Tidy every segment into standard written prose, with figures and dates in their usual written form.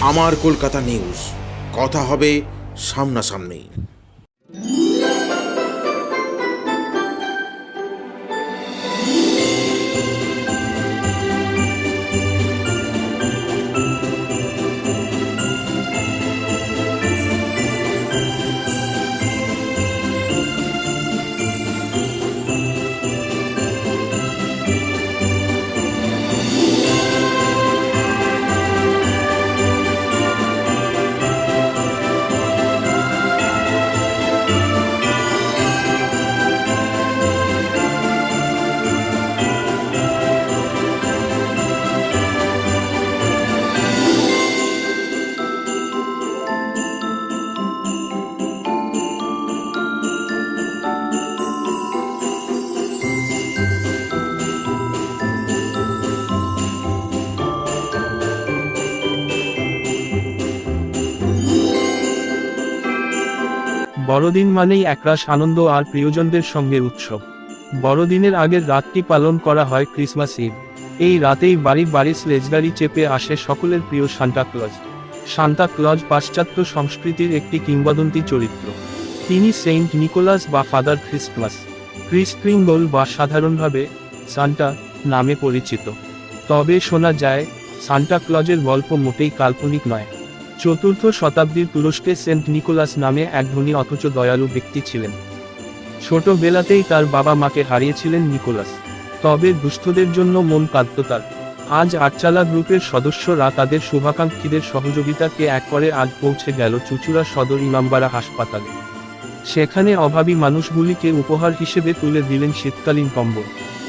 আমার কলকাতা নিউজ, কথা হবে সামনাসামনি। বড়দিন মানেই একরাশ আনন্দ আর প্রিয়জনদের সঙ্গে উৎসব। বড়দিনের আগের রাতটি পালন করা হয় ক্রিসমাস ইভ। এই রাতেই বাড়ি বাড়ি স্লেজগাড়ি চেপে আসে সকলের প্রিয় সান্টা ক্লজ। সান্টা ক্লজ পাশ্চাত্য সংস্কৃতির একটি কিংবদন্তি চরিত্র। তিনি সেন্ট নিকোলাস বা ফাদার ক্রিস্টমাস, ক্রিস্প্রিঙ্গল বা সাধারণভাবে সান্টা নামে পরিচিত। তবে শোনা যায় সান্টা ক্লজের গল্প মোটেই কাল্পনিক নয়। চতুর্থ শতাব্দীর তুরস্কে সেন্ট নিকোলাস নামে এক ধনী অথচ দয়ালু ব্যক্তি ছিলেন। ছোটবেলাতেই তার বাবা মাকে হারিয়েছিলেন নিকোলাস, তবে দুস্থদের জন্য মন কাঁদত তার। আজ আটচালা গ্রুপের সদস্যরা তাদের শুভাকাঙ্ক্ষীদের সহযোগিতাকে এক করে আজ পৌঁছে গেল চুঁচুড়া সদর ইমামবাড়া হাসপাতালে। সেখানে অভাবী মানুষগুলিকে উপহার হিসেবে তুলে দিলেন শীতকালীন কম্বল।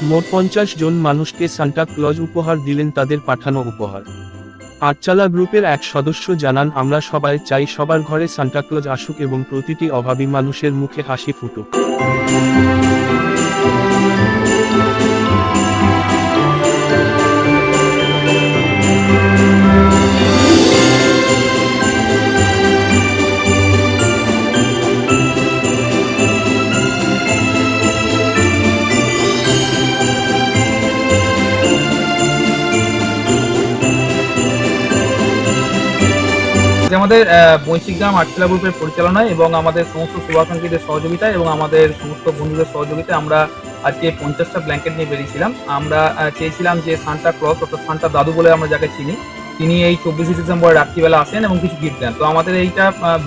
মোট 50 জন মানুষকে সান্টা ক্লজ উপহার দিলেন তাদের পাঠানো উপহার। আটচালা গ্রুপের এক সদস্য জানান, আমরা সবাই চাই সবার ঘরে সান্টা ক্লজ আসুক এবং প্রতিটি অভাবী মানুষের মুখে হাসি ফুটুক। আমাদের বৈশিগ্রাম আটচালা গ্রুপের পরিচালনায় এবং আমাদের সমস্ত শুভাকাঙ্ক্ষীদের সহযোগিতায় এবং আমাদের সমস্ত বন্ধুদের সহযোগিতায় আমরা আজকে 50টা ব্ল্যাঙ্কেট নিয়ে বেরিয়েছিলাম। আমরা চেয়েছিলাম যে সান্টা ক্লজ অর্থাৎ সান্টা দাদু বলে আমরা যাকে চিনি, তিনি এই 24শে ডিসেম্বর রাত্রিবেলা আসেন এবং কিছু গিফট দেন। তো আমাদের এইটা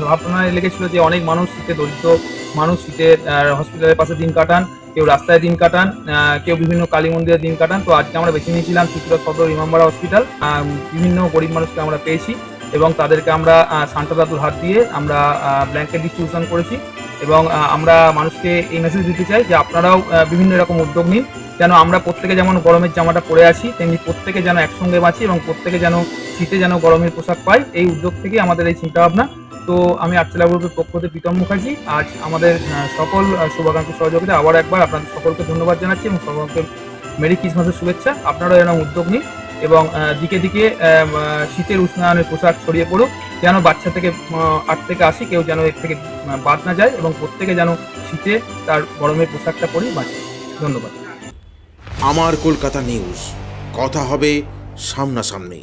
ভাবনায় লেগেছিল যে অনেক মানুষ শীতে দরিদ্র মানুষ শীতে হসপিটালের পাশে দিন কাটান, কেউ রাস্তায় দিন কাটান, কেউ বিভিন্ন কালী মন্দিরে দিন কাটান। তো আজকে আমরা বেছে নিয়েছিলাম চুঁচুড়া সদর ইমামবাড়া হসপিটাল। বিভিন্ন গরিব মানুষকে আমরা পেয়েছি এবং তাদেরকে আমরা সান্টা দাদুর হাত দিয়ে আমরা ব্ল্যাঙ্কেট ডিস্ট্রিবিউশন করেছি। এবং আমরা মানুষকে এই মেসেজ দিতে চাই যে আপনারাও বিভিন্ন রকম উদ্যোগ নিন, যেন আমরা প্রত্যেকে যেমন গরমের জামাটা পরে আছি তেমনি প্রত্যেকে যেন একসঙ্গে বাঁচি এবং প্রত্যেকে যেন শীতে যেন গরমের পোশাক পাই। এই উদ্যোগ থেকে আমাদের এই চিন্তাভাবনা। তো আমি আটচালা গ্রুপের পক্ষ থেকে প্রীতম মুখার্জি আজ আমাদের সকল শুভাকাঙ্ক্ষী সহযোগিতা আবার একবার আপনাদের সকলকে ধন্যবাদ জানাচ্ছি এবং সকলকে মেরি ক্রিসমাসের শুভেচ্ছা। আপনারাও এরকম উদ্যোগ নিন এবং দিকে দিকে শীতের উষ্ণায়নের পোশাক ছড়িয়ে পড়ুক, যেন বাচ্চা থেকে 8 থেকে 80 কেউ যেন এর থেকে বাদ না যায় এবং প্রত্যেকে যেন শীতে তার গরমের পোশাকটা পরেই বাঁচে। ধন্যবাদ। আমার কলকাতা নিউজ, কথা হবে সামনাসামনি।